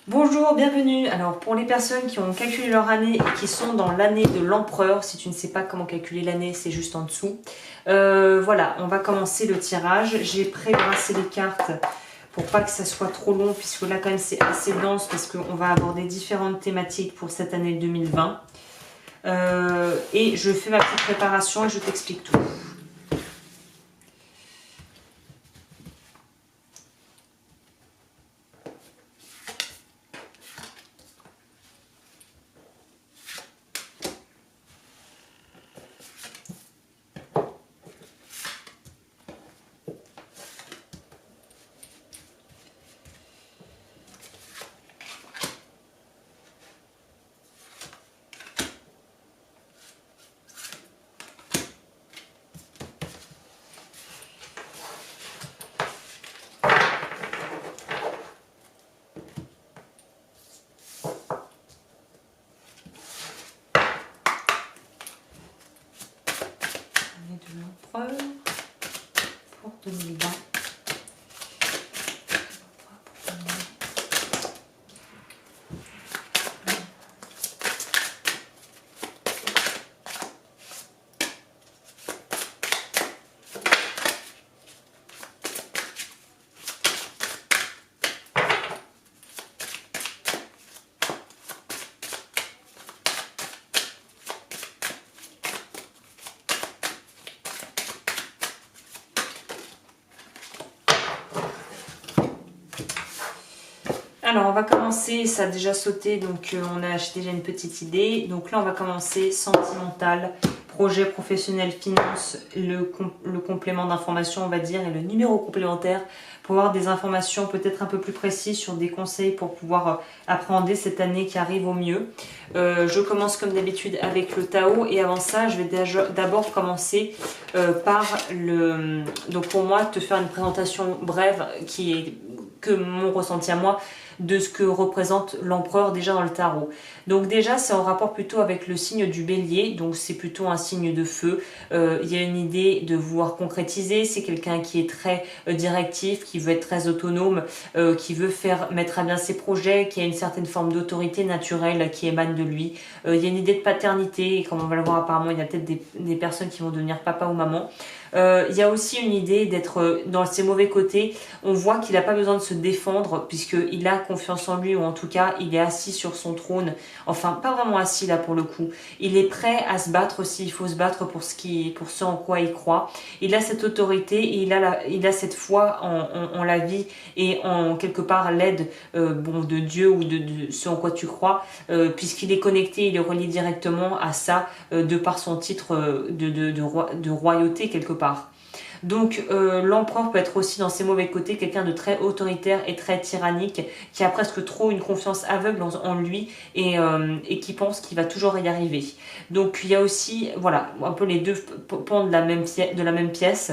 Bonjour, bienvenue. Alors pour les personnes qui ont calculé leur année et qui sont dans l'année de l'empereur, si tu ne sais pas comment calculer l'année, c'est juste en dessous. Voilà, on va commencer le tirage. J'ai pré-brassé les cartes pour pas que ça soit trop long, puisque là quand même c'est assez dense parce qu'on va aborder différentes thématiques pour cette année 2020. Et je fais ma petite préparation et je t'explique tout. De l'empereur pour 2020. Alors on va commencer, ça a déjà sauté, donc on a déjà une petite idée. Donc là on va commencer sentimental, projet professionnel, finance, le complément d'information on va dire, et le numéro complémentaire pour avoir des informations peut-être un peu plus précises sur des conseils pour pouvoir appréhender cette année qui arrive au mieux. Je commence comme d'habitude avec le Tao, et avant ça je vais d'abord commencer par le... Donc pour moi te faire une présentation brève qui est que mon ressenti à moi de ce que représente l'empereur déjà dans le tarot. Donc déjà c'est en rapport plutôt avec le signe du bélier, donc c'est plutôt un signe de feu. Il y a une idée de vouloir concrétiser, c'est quelqu'un qui est très directif, qui veut être très autonome, qui veut mettre à bien ses projets, qui a une certaine forme d'autorité naturelle qui émane de lui. Il y a une idée de paternité, et comme on va le voir apparemment il y a peut-être des personnes qui vont devenir papa ou maman. Il y a aussi une idée d'être dans ses mauvais côtés. On voit qu'il n'a pas besoin de se défendre puisqu'il a confiance en lui, ou en tout cas il est assis sur son trône. Enfin pas vraiment assis là pour le coup. Il est prêt à se battre s'il faut se battre pour ce en quoi il croit. Il a cette autorité et il a cette foi en la vie et en quelque part l'aide de Dieu ou de ce en quoi tu crois, puisqu'il est connecté, il est relié directement à ça de par son titre de royauté quelque part. Donc l'empereur peut être aussi dans ses mauvais côtés quelqu'un de très autoritaire et très tyrannique, qui a presque trop une confiance aveugle en lui, et qui pense qu'il va toujours y arriver. Donc il y a aussi voilà un peu les deux pans de la même pièce.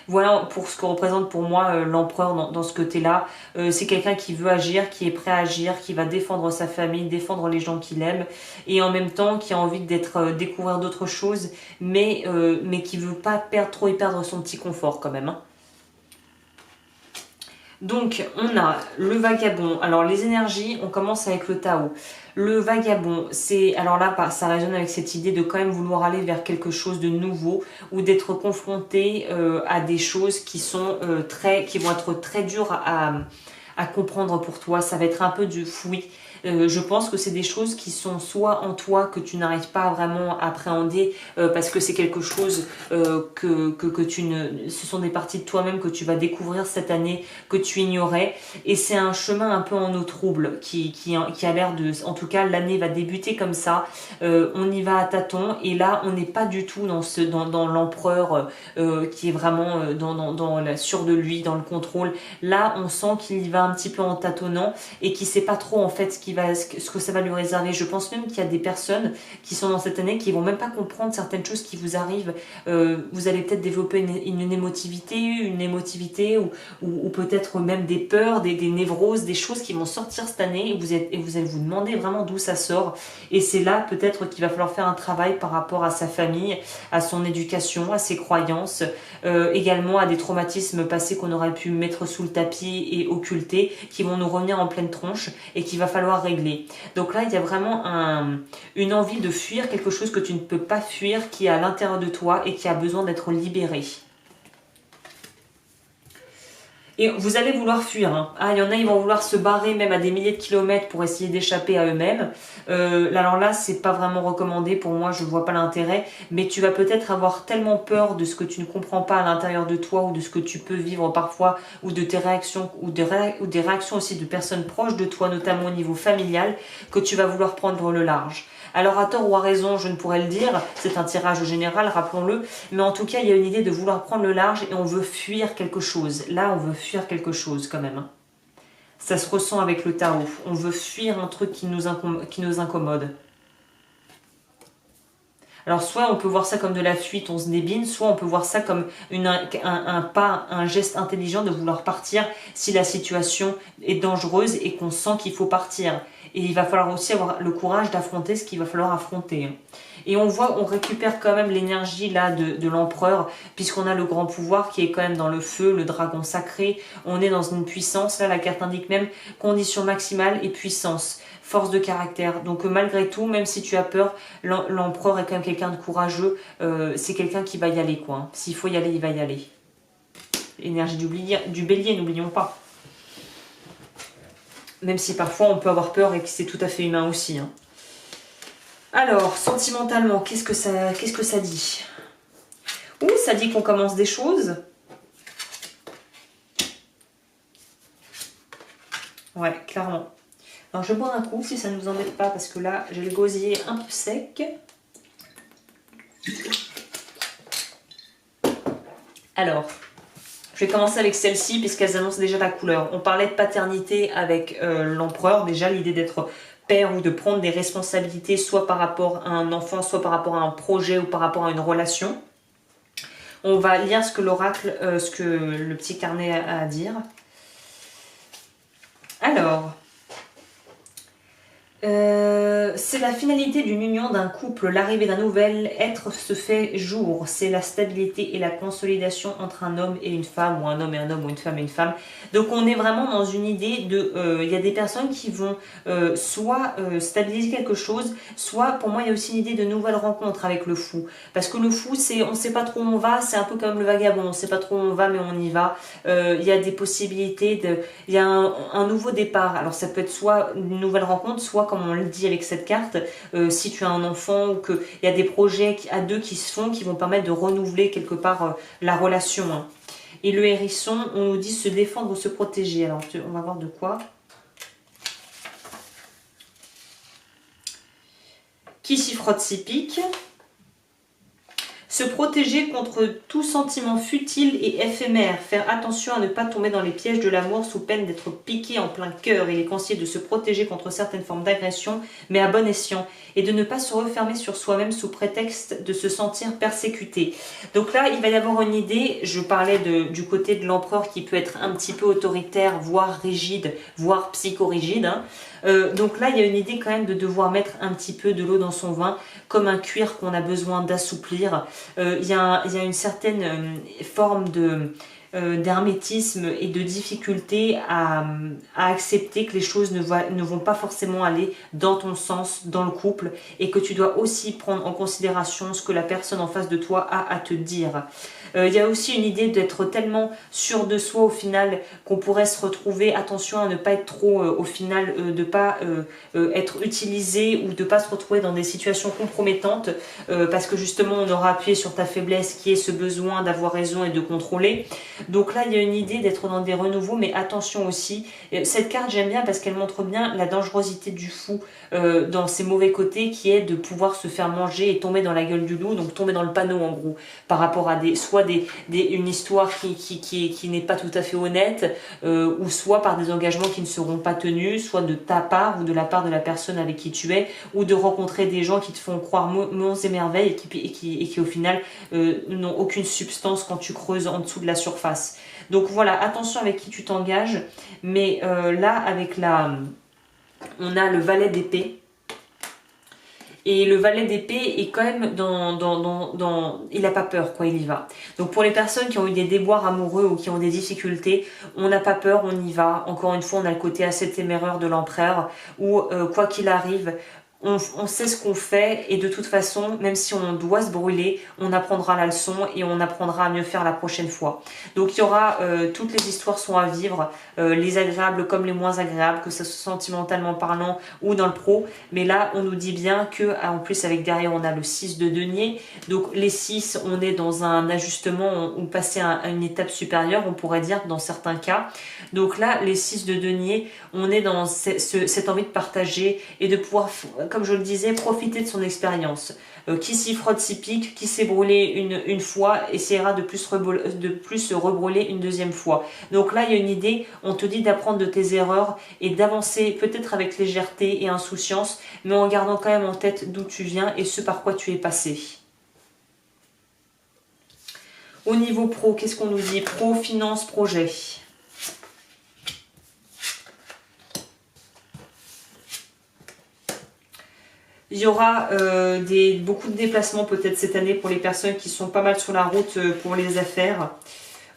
Voilà pour ce que représente pour moi l'empereur dans ce côté-là. C'est quelqu'un qui veut agir, qui est prêt à agir, qui va défendre sa famille, défendre les gens qu'il aime, et en même temps qui a envie découvrir d'autres choses, mais qui veut pas trop y perdre son petit confort quand même. Hein. Donc on a le vagabond. Alors les énergies, on commence avec le Tao. Le vagabond, c'est, alors là ça résonne avec cette idée de quand même vouloir aller vers quelque chose de nouveau, ou d'être confronté à des choses qui vont être très dures à comprendre pour toi. Ça va être un peu du fouillis. Je pense que c'est des choses qui sont soit en toi que tu n'arrives pas vraiment à appréhender parce que c'est quelque chose ce sont des parties de toi-même que tu vas découvrir cette année que tu ignorais, et c'est un chemin un peu en eau trouble qui a l'air de, en tout cas l'année va débuter comme ça. On y va à tâtons, et là on n'est pas du tout dans l'empereur qui est vraiment sûr de lui, dans le contrôle. Là on sent qu'il y va un petit peu en tâtonnant et qui sait pas trop en fait ce que ça va lui réserver. Je pense même qu'il y a des personnes qui sont dans cette année qui vont même pas comprendre certaines choses qui vous arrivent. Vous allez peut-être développer une émotivité ou peut-être même des peurs, des névroses, des choses qui vont sortir cette année, et vous allez vous demander vraiment d'où ça sort. Et c'est là peut-être qu'il va falloir faire un travail par rapport à sa famille, à son éducation, à ses croyances, également à des traumatismes passés qu'on aurait pu mettre sous le tapis et occulter. côté qui vont nous revenir en pleine tronche et qu'il va falloir régler. Donc là, il y a vraiment une envie de fuir quelque chose que tu ne peux pas fuir, qui est à l'intérieur de toi et qui a besoin d'être libéré. Et vous allez vouloir fuir. Hein. Ah, il y en a, ils vont vouloir se barrer même à des milliers de kilomètres pour essayer d'échapper à eux-mêmes. Alors là, c'est pas vraiment recommandé pour moi, je vois pas l'intérêt. Mais tu vas peut-être avoir tellement peur de ce que tu ne comprends pas à l'intérieur de toi ou de ce que tu peux vivre parfois ou de tes réactions ou des réactions aussi de personnes proches de toi, notamment au niveau familial, que tu vas vouloir prendre le large. Alors à tort ou à raison, je ne pourrais le dire, c'est un tirage général, rappelons-le, mais en tout cas, il y a une idée de vouloir prendre le large et on veut fuir quelque chose. Là, on veut fuir quelque chose quand même. Ça se ressent avec le tarot. On veut fuir un truc qui nous incommode. Alors soit on peut voir ça comme de la fuite, on se débine, soit on peut voir ça comme un geste intelligent de vouloir partir si la situation est dangereuse et qu'on sent qu'il faut partir. Et il va falloir aussi avoir le courage d'affronter ce qu'il va falloir affronter. Et on voit, on récupère quand même l'énergie là de l'empereur, puisqu'on a le grand pouvoir qui est quand même dans le feu, le dragon sacré. On est dans une puissance, là la carte indique même condition maximale et puissance. Force de caractère. Donc malgré tout, même si tu as peur, l'empereur est quand même quelqu'un de courageux. C'est quelqu'un qui va y aller, quoi. Hein. S'il faut y aller, il va y aller. Énergie du bélier, n'oublions pas. Même si parfois on peut avoir peur et que c'est tout à fait humain aussi. Hein. Alors, sentimentalement, qu'est-ce que ça dit? Ouh, ça dit qu'on commence des choses. Ouais, clairement. Alors, je vais boire un coup si ça ne vous embête pas, parce que là, j'ai le gosier un peu sec. Alors, je vais commencer avec celle-ci, puisqu'elles annoncent déjà la couleur. On parlait de paternité avec l'empereur. Déjà, l'idée d'être père ou de prendre des responsabilités, soit par rapport à un enfant, soit par rapport à un projet ou par rapport à une relation. On va lire ce que l'oracle, ce que le petit carnet a à dire. Alors... c'est la finalité d'une union d'un couple, l'arrivée d'un nouvel être se fait jour, c'est la stabilité et la consolidation entre un homme et une femme, ou un homme et un homme, ou une femme et une femme. Donc on est vraiment dans une idée de, il y a des personnes qui vont soit stabiliser quelque chose, soit pour moi il y a aussi une idée de nouvelles rencontres avec le fou, parce que le fou c'est, on sait pas trop où on va, c'est un peu comme le vagabond, on sait pas trop où on va mais on y va. Il y a des possibilités, il y a un nouveau départ, alors ça peut être soit une nouvelle rencontre, soit comme on le dit avec cette carte, si tu as un enfant ou qu'il y a des projets à deux qui se font, qui vont permettre de renouveler quelque part la relation. Hein. Et le hérisson, on nous dit se défendre ou se protéger. Alors, on va voir de quoi. Qui s'y frotte s'y pique. Se protéger contre tout sentiment futile et éphémère. Faire attention à ne pas tomber dans les pièges de l'amour sous peine d'être piqué en plein cœur. Il est conseillé de se protéger contre certaines formes d'agression, mais à bon escient. Et de ne pas se refermer sur soi-même sous prétexte de se sentir persécuté. Donc là, il va y avoir une idée. Je parlais du côté de l'empereur qui peut être un petit peu autoritaire, voire rigide, voire psychorigide. Hein. Donc là, il y a une idée quand même de devoir mettre un petit peu de l'eau dans son vin, comme un cuir qu'on a besoin d'assouplir. Il y a une certaine forme d'hermétisme et de difficulté à accepter que les choses ne vont pas forcément aller dans ton sens, dans le couple, et que tu dois aussi prendre en considération ce que la personne en face de toi a à te dire. Il y a aussi une idée d'être tellement sûr de soi au final qu'on pourrait se retrouver, attention à ne pas être trop au final, de pas être utilisé ou de pas se retrouver dans des situations compromettantes parce que justement on aura appuyé sur ta faiblesse qui est ce besoin d'avoir raison et de contrôler. Donc là il y a une idée d'être dans des renouveaux, mais attention aussi, cette carte j'aime bien parce qu'elle montre bien la dangerosité du fou dans ses mauvais côtés, qui est de pouvoir se faire manger et tomber dans la gueule du loup, donc tomber dans le panneau en gros, par rapport à une histoire qui n'est pas tout à fait honnête, ou soit par des engagements qui ne seront pas tenus, soit de ta part ou de la part de la personne avec qui tu es, ou de rencontrer des gens qui te font croire monts et merveilles et qui au final n'ont aucune substance quand tu creuses en dessous de la surface. Donc voilà, attention avec qui tu t'engages, mais là avec on a le valet d'épée. Et le valet d'épée est quand même il n'a pas peur, quoi, il y va. Donc pour les personnes qui ont eu des déboires amoureux ou qui ont des difficultés, on n'a pas peur, on y va. Encore une fois, on a le côté assez téméraire de l'empereur, où quoi qu'il arrive, on sait ce qu'on fait et de toute façon, même si on doit se brûler, on apprendra la leçon et on apprendra à mieux faire la prochaine fois. Donc il y aura, toutes les histoires sont à vivre, les agréables comme les moins agréables, que ce soit sentimentalement parlant ou dans le pro. Mais là, on nous dit bien que, en plus avec derrière, on a le 6 de denier. Donc les 6, on est dans un ajustement ou passer à une étape supérieure, on pourrait dire dans certains cas. Donc là, les 6 de denier, on est dans cette envie de partager et de pouvoir, comme je le disais, profiter de son expérience. Qui s'y frotte s'y pique, qui s'est brûlé une fois, essaiera de plus se rebrûler une deuxième fois. Donc là, il y a une idée, on te dit d'apprendre de tes erreurs et d'avancer peut-être avec légèreté et insouciance, mais en gardant quand même en tête d'où tu viens et ce par quoi tu es passé. Au niveau pro, qu'est-ce qu'on nous dit? Pro, finance, projet. Il y aura beaucoup de déplacements peut-être cette année pour les personnes qui sont pas mal sur la route pour les affaires.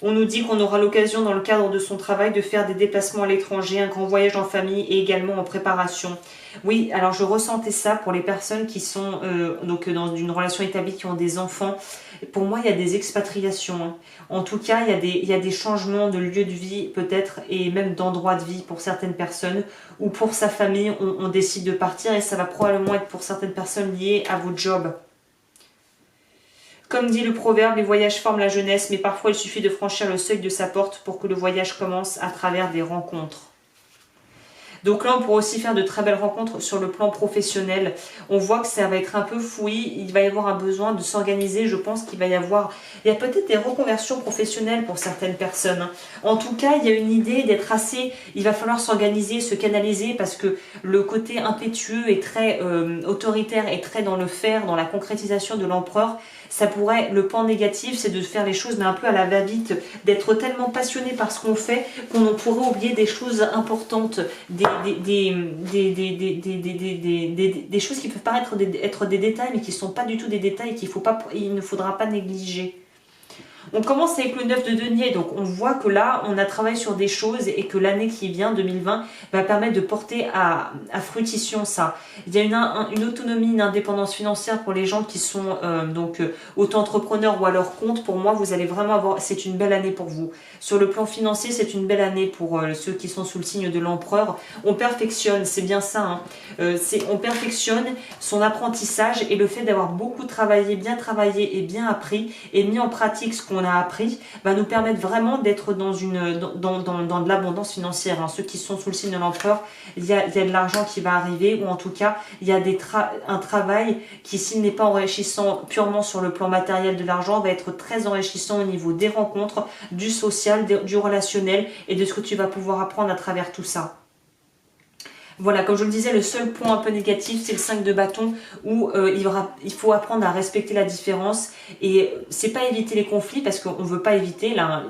On nous dit qu'on aura l'occasion dans le cadre de son travail de faire des déplacements à l'étranger, un grand voyage en famille et également en préparation. Oui, alors je ressentais ça pour les personnes qui sont dans une relation établie, qui ont des enfants. Pour moi, il y a des expatriations, hein. En tout cas, il y a des changements de lieu de vie peut-être et même d'endroit de vie pour certaines personnes ou pour sa famille, on décide de partir et ça va probablement être pour certaines personnes liées à votre job. Comme dit le proverbe, les voyages forment la jeunesse, mais parfois il suffit de franchir le seuil de sa porte pour que le voyage commence à travers des rencontres. Donc là, on pourra aussi faire de très belles rencontres sur le plan professionnel. On voit que ça va être un peu fouillis, il va y avoir un besoin de s'organiser. Je pense qu'il va y avoir... Il y a peut-être des reconversions professionnelles pour certaines personnes. En tout cas, il y a une idée d'être assez... Il va falloir s'organiser, se canaliser parce que le côté impétueux et très autoritaire et très dans le faire, dans la concrétisation de l'empereur, ça pourrait, le point négatif, c'est de faire les choses mais un peu à la va-vite, d'être tellement passionné par ce qu'on fait qu'on pourrait oublier des choses importantes, des choses qui peuvent paraître être des détails mais qui ne sont pas du tout des détails il ne faudra pas négliger. On commence avec le 9 de denier, donc on voit que là, on a travaillé sur des choses et que l'année qui vient, 2020, va permettre de porter à fruition ça. Il y a une autonomie, une indépendance financière pour les gens qui sont auto-entrepreneurs ou à leur compte. Pour moi, vous allez vraiment avoir, c'est une belle année pour vous. Sur le plan financier, c'est une belle année pour ceux qui sont sous le signe de l'empereur. On perfectionne, c'est bien ça, hein. On perfectionne son apprentissage et le fait d'avoir beaucoup travaillé, bien travaillé et bien appris et mis en pratique ce qu'on a appris va nous permettre vraiment d'être dans de l'abondance financière, hein. Ceux qui sont sous le signe de l'empereur, il y a de l'argent qui va arriver, ou en tout cas il y a un travail qui, s'il n'est pas enrichissant purement sur le plan matériel de l'argent, va être très enrichissant au niveau des rencontres, du social, du relationnel et de ce que tu vas pouvoir apprendre à travers tout ça. Voilà, comme je le disais, le seul point un peu négatif, c'est le 5 de bâton où il faut apprendre à respecter la différence. Et c'est pas éviter les conflits parce qu'on veut pas éviter. Là,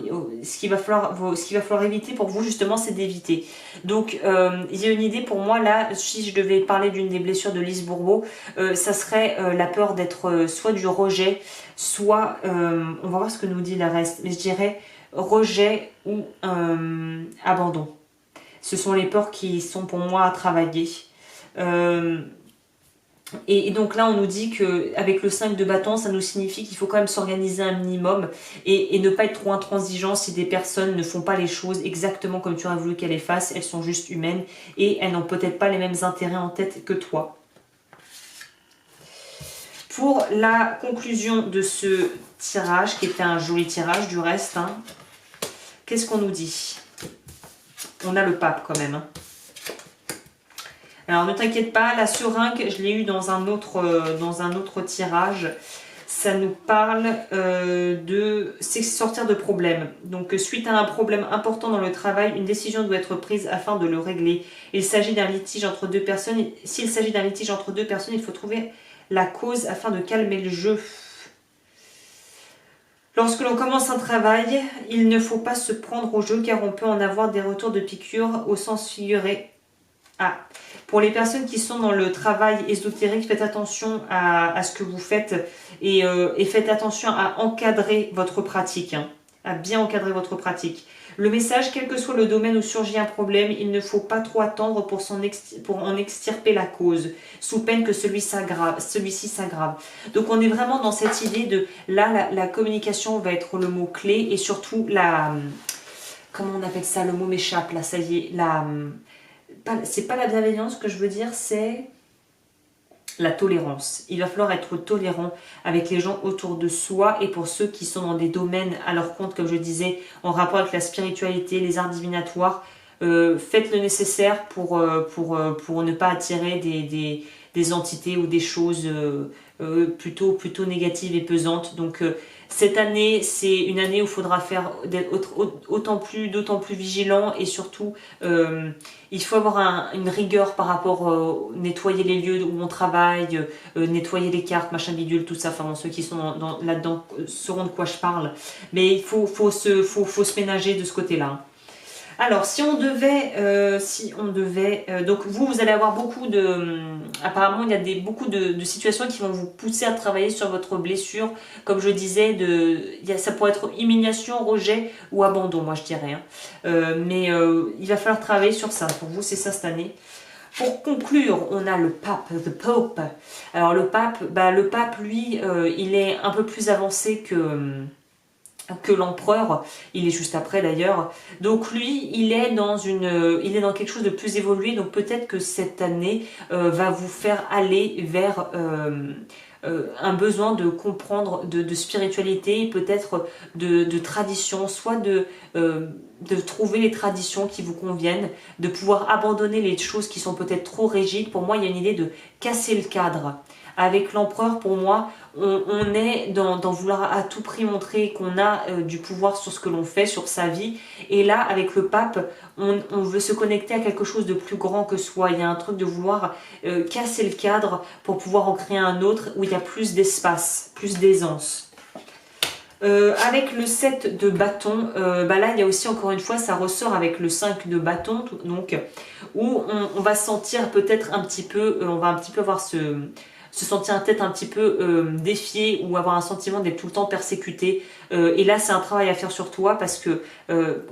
ce qu'il va falloir éviter pour vous, justement, c'est d'éviter. Donc, il y a une idée pour moi, là, si je devais parler d'une des blessures de Lise Bourbeau, ça serait la peur d'être soit du rejet, soit, on va voir ce que nous dit le reste, mais je dirais rejet ou abandon. Ce sont les peurs qui sont pour moi à travailler. Et donc là, on nous dit qu'avec le 5 de bâton, ça nous signifie qu'il faut quand même s'organiser un minimum et ne pas être trop intransigeant si des personnes ne font pas les choses exactement comme tu aurais voulu qu'elles les fassent. Elles sont juste humaines et elles n'ont peut-être pas les mêmes intérêts en tête que toi. Pour la conclusion de ce tirage, qui était un joli tirage du reste, hein, qu'est-ce qu'on nous dit ? On a le pape quand même. Alors ne t'inquiète pas, la seringue, je l'ai eu dans un autre tirage. Ça nous parle de sortir de problèmes. Donc suite à un problème important dans le travail, une décision doit être prise afin de le régler. Il s'agit d'un litige entre deux personnes. S'il s'agit d'un litige entre deux personnes, il faut trouver la cause afin de calmer le jeu. Lorsque l'on commence un travail, il ne faut pas se prendre au jeu car on peut en avoir des retours de piqûre au sens figuré. Ah, pour les personnes qui sont dans le travail ésotérique, faites attention à ce que vous faites et faites attention à encadrer votre pratique, hein, à bien encadrer votre pratique. Le message, quel que soit le domaine où surgit un problème, il ne faut pas trop attendre pour en extirper la cause, sous peine que celui-ci s'aggrave. Donc on est vraiment dans cette idée de, là, la communication va être le mot-clé et surtout comment on appelle ça, le mot m'échappe, là, ça y est, c'est pas la bienveillance que je veux dire, c'est la tolérance. Il va falloir être tolérant avec les gens autour de soi et pour ceux qui sont dans des domaines à leur compte, comme je disais, en rapport avec la spiritualité, les arts divinatoires. Faites le nécessaire pour ne pas attirer des entités ou des choses plutôt négatives et pesantes. Donc cette année, c'est une année où il faudra faire d'autant plus vigilant et surtout il faut avoir une rigueur par rapport nettoyer les lieux où on travaille, nettoyer les cartes, machin bidule, tout ça. Enfin, ceux qui sont là-dedans sauront de quoi je parle. Mais il faut se ménager de ce côté-là. Alors, si on devait, donc vous allez avoir apparemment il y a beaucoup de situations qui vont vous pousser à travailler sur votre blessure, comme je disais, ça pourrait être humiliation, rejet ou abandon, moi je dirais, hein. Mais il va falloir travailler sur ça, pour vous c'est ça cette année. Pour conclure, on a le pape, the Pope. Alors le pape, lui, il est un peu plus avancé que l'empereur, il est juste après d'ailleurs. Donc lui, il est dans quelque chose de plus évolué. Donc peut-être que cette année va vous faire aller vers un besoin de comprendre de spiritualité, peut-être de tradition, soit de trouver les traditions qui vous conviennent, de pouvoir abandonner les choses qui sont peut-être trop rigides. Pour moi, il y a une idée de casser le cadre. Avec l'empereur, pour moi, on est dans vouloir à tout prix montrer qu'on a du pouvoir sur ce que l'on fait, sur sa vie. Et là, avec le pape, on veut se connecter à quelque chose de plus grand que soi. Il y a un truc de vouloir casser le cadre pour pouvoir en créer un autre où il y a plus d'espace, plus d'aisance. Avec le 7 de bâton, là il y a aussi encore une fois, ça ressort avec le 5 de bâton, donc où on va sentir peut-être un petit peu, on va un petit peu avoir se sentir peut-être un petit peu défié ou avoir un sentiment d'être tout le temps persécuté. Et là, c'est un travail à faire sur toi parce que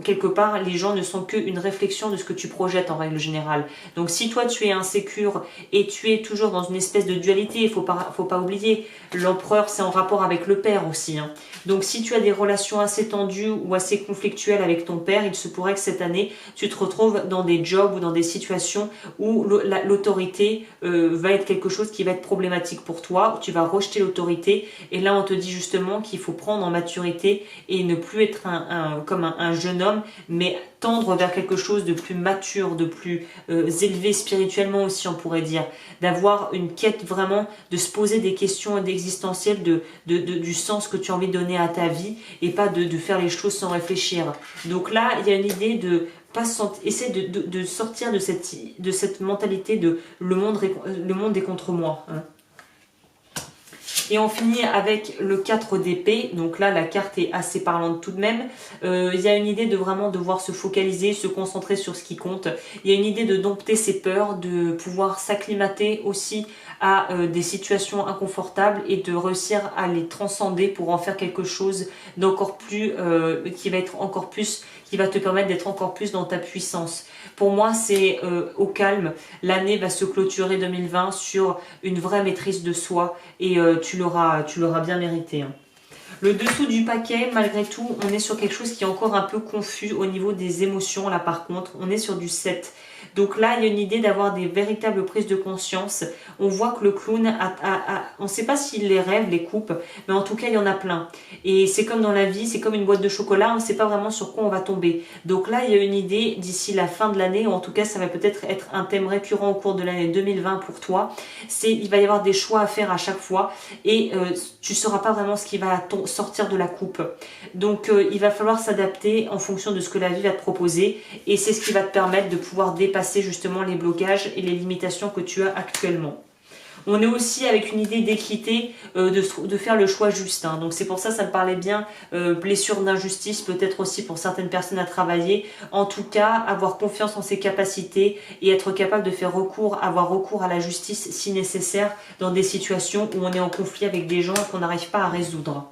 quelque part, les gens ne sont qu'une réflexion de ce que tu projettes en règle générale. Donc si toi, tu es insécure et tu es toujours dans une espèce de dualité, il faut pas oublier, l'empereur, c'est en rapport avec le père aussi, hein. Donc si tu as des relations assez tendues ou assez conflictuelles avec ton père, il se pourrait que cette année, tu te retrouves dans des jobs ou dans des situations où l'autorité va être quelque chose qui va être problématique pour toi, où tu vas rejeter l'autorité. Et là, on te dit justement qu'il faut prendre en maturité et ne plus être comme un jeune homme, mais tendre vers quelque chose de plus mature, de plus élevé spirituellement aussi, on pourrait dire. D'avoir une quête vraiment, de se poser des questions existentielles du sens que tu as envie de donner à ta vie et pas de faire les choses sans réfléchir. Donc là, il y a une idée de essayer de sortir de cette mentalité de le monde est contre moi, hein. Et on finit avec le 4 d'épée. Donc là, la carte est assez parlante tout de même. Il y a une idée de vraiment devoir se focaliser, se concentrer sur ce qui compte. Il y a une idée de dompter ses peurs, de pouvoir s'acclimater aussi à des situations inconfortables et de réussir à les transcender pour en faire quelque chose d'encore plus, qui va te permettre d'être encore plus dans ta puissance. Pour moi, c'est au calme. L'année va se clôturer 2020 sur une vraie maîtrise de soi et tu l'auras bien mérité, hein. Le dessous du paquet, malgré tout, on est sur quelque chose qui est encore un peu confus au niveau des émotions. Là, par contre, on est sur du 7. Donc là, il y a une idée d'avoir des véritables prises de conscience. On voit que le clown, on ne sait pas s'il les rêve, les coupe, mais en tout cas, il y en a plein. Et c'est comme dans la vie, c'est comme une boîte de chocolat, on ne sait pas vraiment sur quoi on va tomber. Donc là, il y a une idée d'ici la fin de l'année, ou en tout cas, ça va peut-être être un thème récurrent au cours de l'année 2020 pour toi. Il va y avoir des choix à faire à chaque fois et tu ne sauras pas vraiment ce qui va sortir de la coupe. Donc, il va falloir s'adapter en fonction de ce que la vie va te proposer et c'est ce qui va te permettre de pouvoir dépasser justement les blocages et les limitations que tu as actuellement. On est aussi avec une idée d'équité, de faire le choix juste. Hein. Donc c'est pour ça me parlait bien, blessure d'injustice, peut-être aussi pour certaines personnes à travailler. En tout cas, avoir confiance en ses capacités et être capable de faire avoir recours à la justice si nécessaire dans des situations où on est en conflit avec des gens qu'on n'arrive pas à résoudre.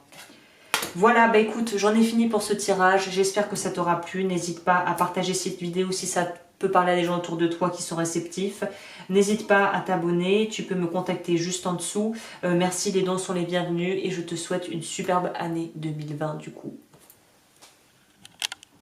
Voilà, bah écoute, j'en ai fini pour ce tirage. J'espère que ça t'aura plu. N'hésite pas à partager cette vidéo si ça peut parler à des gens autour de toi qui sont réceptifs. N'hésite pas à t'abonner. Tu peux me contacter juste en dessous. Merci, les dons sont les bienvenus et je te souhaite une superbe année 2020 du coup.